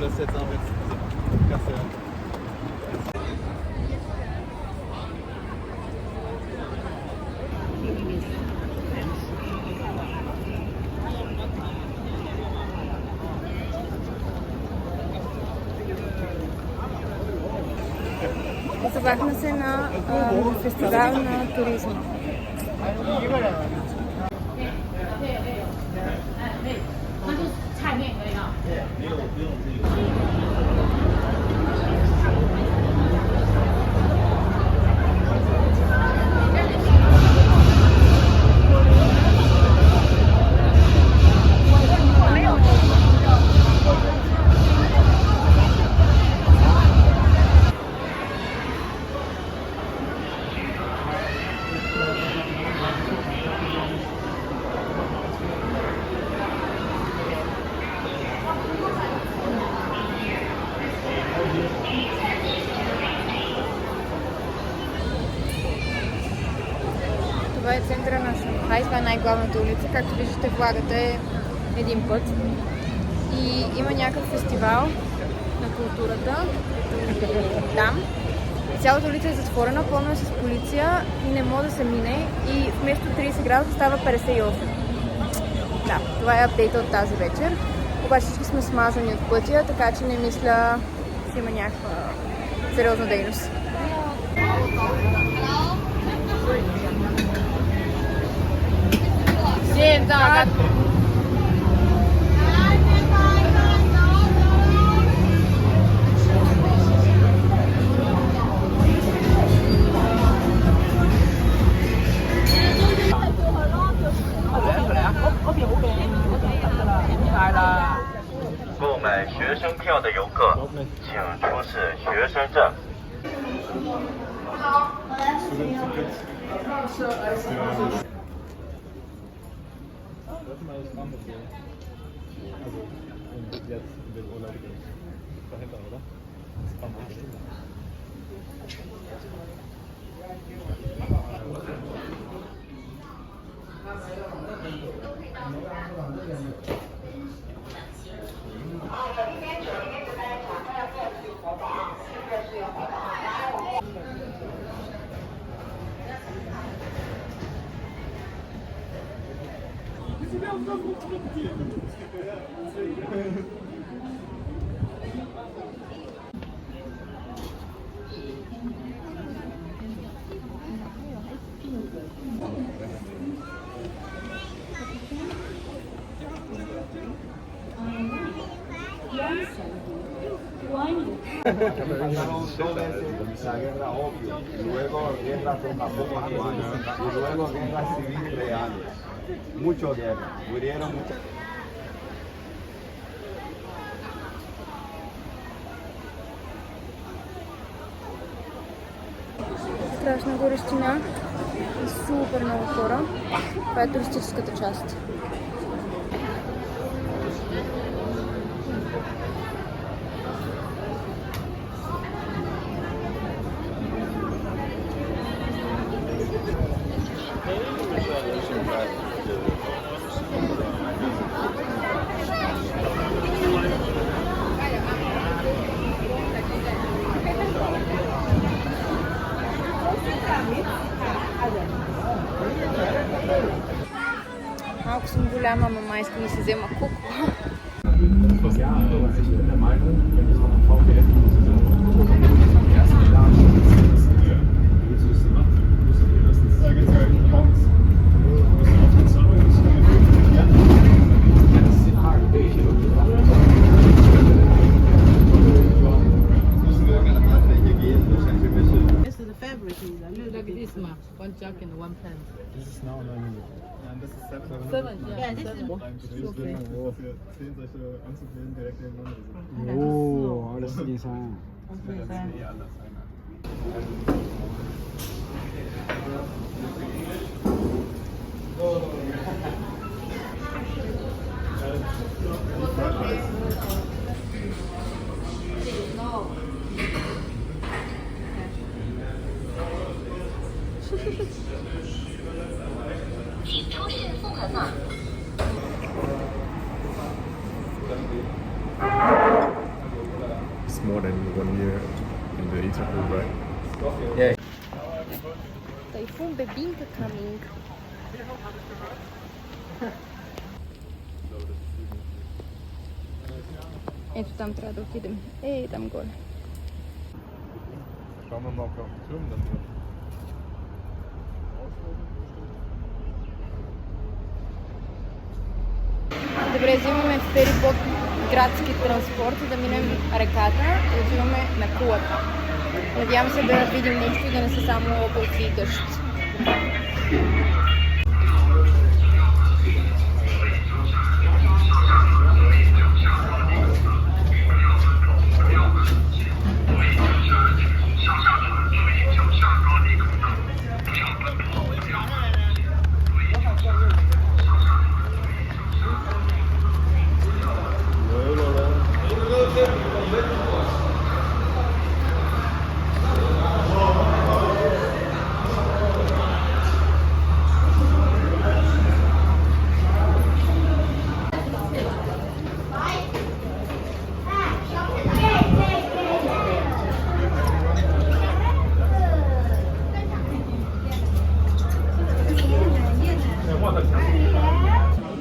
das jetzt auch jetzt Kasse. Озовахме се на фестивал на туризма. Това е центъра на Шанхай, това е най-главната улица. Както виждате, влагата е един път. И има някакъв фестивал на културата там. Цялата улица е затворена, пълна е с полиция и не може да се мине. И вместо 30 градуса става 58. Да, това е апдейта от тази вечер. Обаче всички сме смазани от пътя, така че не мисля, че има някаква сериозна дейност. Да. 购买学生票的游客，请出示学生证。 Warte mal, das machen wir so. Also, jetzt in den Urlaub dahinter, oder? Das kann man bestimmt. La guerra obvio, luego guerra con Japón y luego guerra civil real. Mucho guerra, murieron muchas. Страшна горещина и супер много хора. Това е туристическата част. Малко съм голяма, мама иска ми се взема кук. One jug and one pan. This is now 900. And this is 700. 7, yeah. This is Okay. für 10 solche anzubilden direkt nebeneinander. Oh, alles Design. Das ist eh anders einer. more than 1 year in the Itapu, right? Yeah. Тайфун бебинка coming. Ето там трябва да отидем. Ей, там горе. Schauen wir mal, ob wir auf den Turm dann sind. Добре, взимаме ферибот градски транспорт, за да минем реката и да отиваме на кулата. Надявам се да видим нещо и да не са само облаци и дъжд.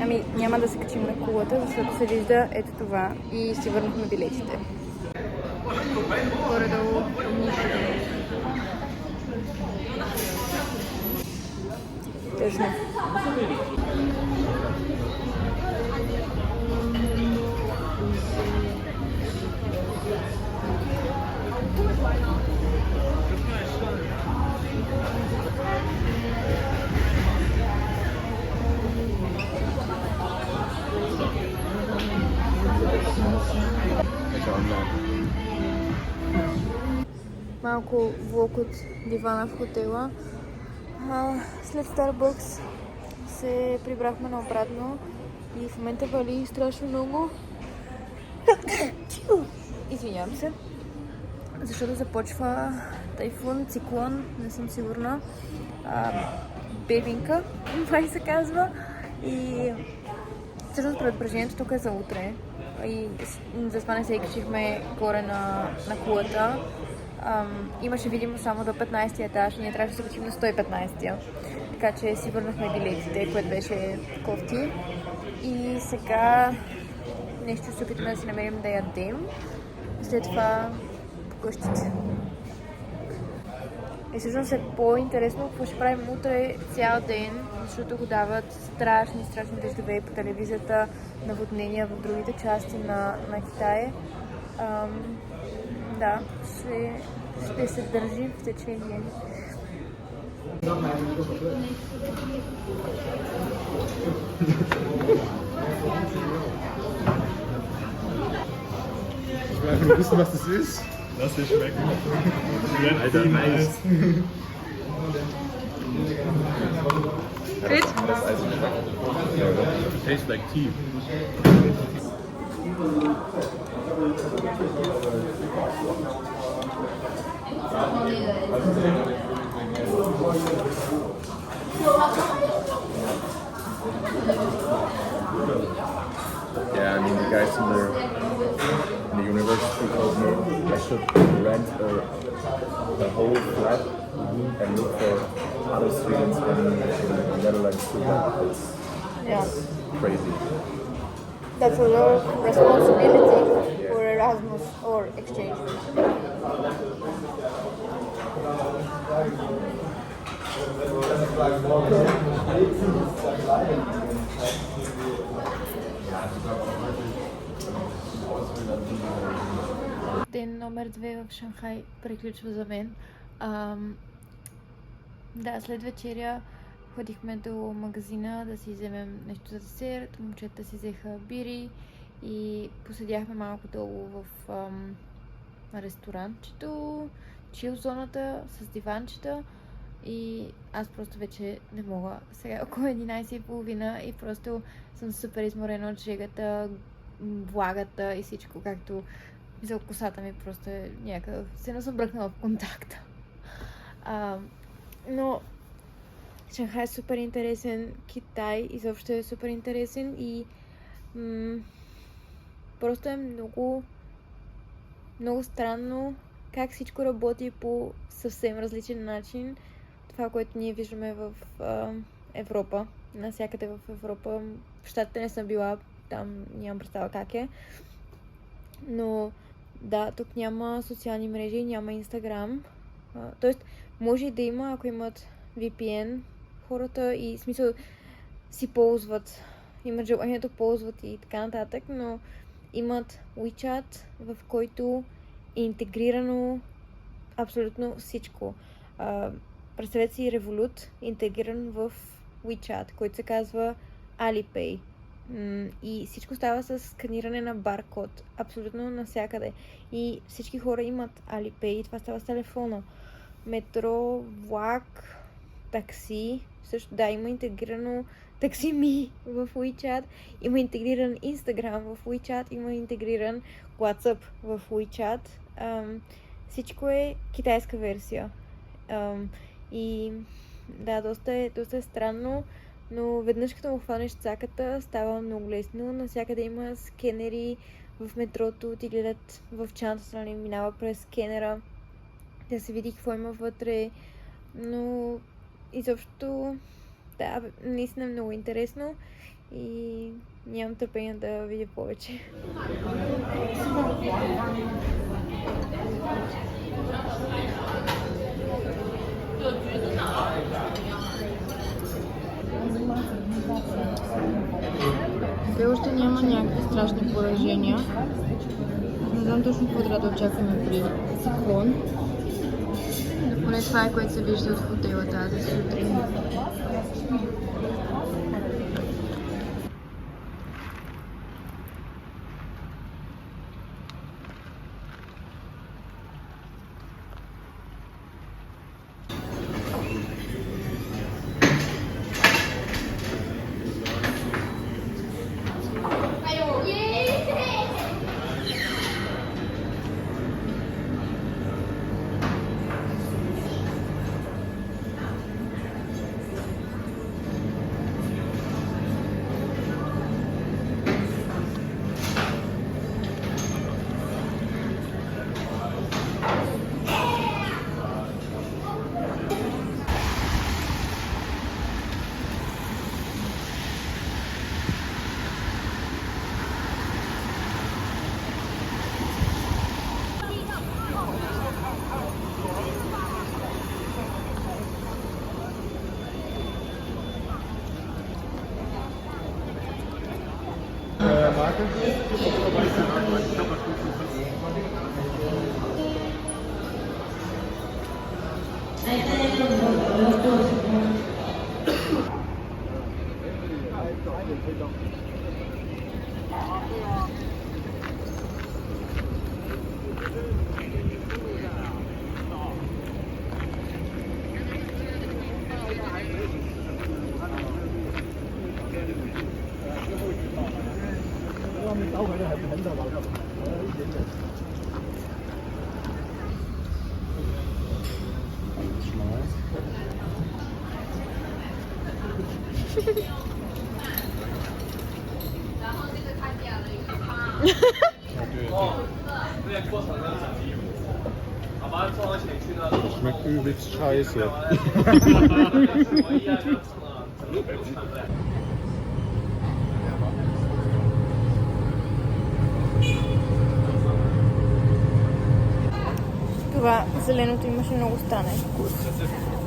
Ами няма да се качим на кулата, защото се вижда ето това и си върнахме билетите. Горе-долу нищо. Тъжно. Малко влог от дивана в хотела. След Starbucks се прибрахме наобратно и в момента вали страшно много. Извинявам се, защото започва тайфун, циклон, не съм сигурна. Бебинка, май се казва. И всъщност предупреждението тук е за утре. И затова не се и качихме горе на кулата. Имаше видимо само до 15-ти етаж и ние трябваше да се качим на 115-тия. Така че си върнахме билетите, което беше кофти. И сега нещо ще се опитаме да си намерим да ядем. След това по къщите. И всъщност е по-интересно какво ще правим утре цял ден, защото го дават страшни дъждове по телевизията, наводнения в другите части на Китай. Да, ще се държим в течение. Ich will einfach nur wissen, was das ist. Lass dir schmecken. Alter, nice. Good? It tastes like tea. Yeah, I mean the guys in the university told me I should rent a whole flat and look for other students in the Netherlands too. It's Yeah. crazy. That's a lot of responsibility for Erasmus or exchange. Ден номер 2 в Шанхай приключва за мен. Да, след вечеря ходихме до магазина да си вземем нещо за десерт. Момчета си взеха бири и поседяхме малко долу в ресторантчето, чил зоната с диванчета и аз просто вече не мога. Сега е около 11:30 и просто съм супер изморена от жегата, влагата и всичко, както за косата ми просто е някакъв... Сено съм бръкнала в контакта. Но Шанхай е супер интересен, Китай изобщо е супер интересен и просто е много много странно как всичко работи по съвсем различен начин. Това, което ние виждаме в Европа, навсякъде в Европа. В Щатите не съм била, там нямам представа как е. Но да, тук няма социални мрежи, няма Инстаграм. Тоест, може и да има, ако имат VPN хората и в смисъл си ползват, имат желанието ползват и така нататък, но имат WeChat, в който е интегрирано абсолютно всичко. Представете си Revolut, интегриран в WeChat, който се казва Alipay. И всичко става с сканиране на баркод, абсолютно навсякъде. И всички хора имат Alipay и това става с телефона. Метро, влак, такси, също да, има интегрирано TaxiMe в WeChat, има интегриран Instagram в WeChat, има интегриран WhatsApp в WeChat. Всичко е китайска версия. И да, доста е странно, но веднъж като му хванеш цаката, става много лесно. Навсякъде има скенери, в метрото ти гледат в чанта страна, минава през скенера, да се види какво има вътре, но изобщо да, наистина е много интересно и нямам търпение да видя повече. Все още няма някакви страшни поражения. Не знам точно какво трябва да очакваме при циклон. Но поне това е, което се вижда от хотела тази сутрин. Schmeckt übelst scheiße. Това зеленото имаше много странен вкус.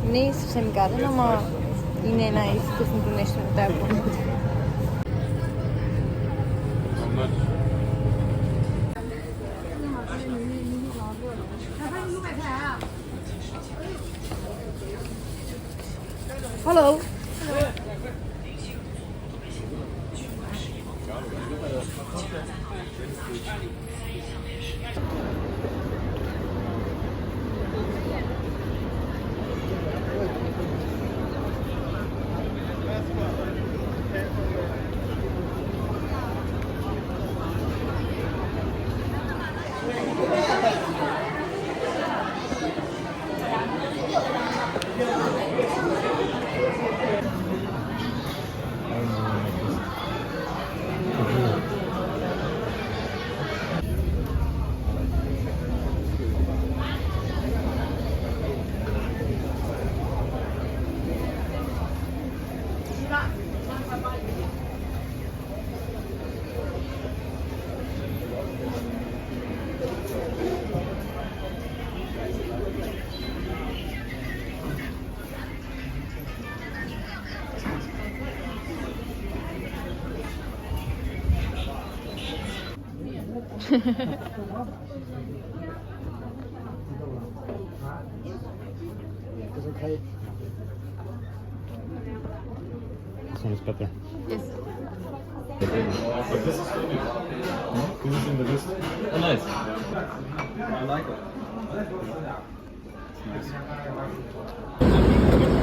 Не е съвсем гаден, ама и не е най-вкусното нещо на тази планета. Hello. It's okay. This one is better. Yes. But this is finished. This is in the list. Oh, nice. I like it. It's nice.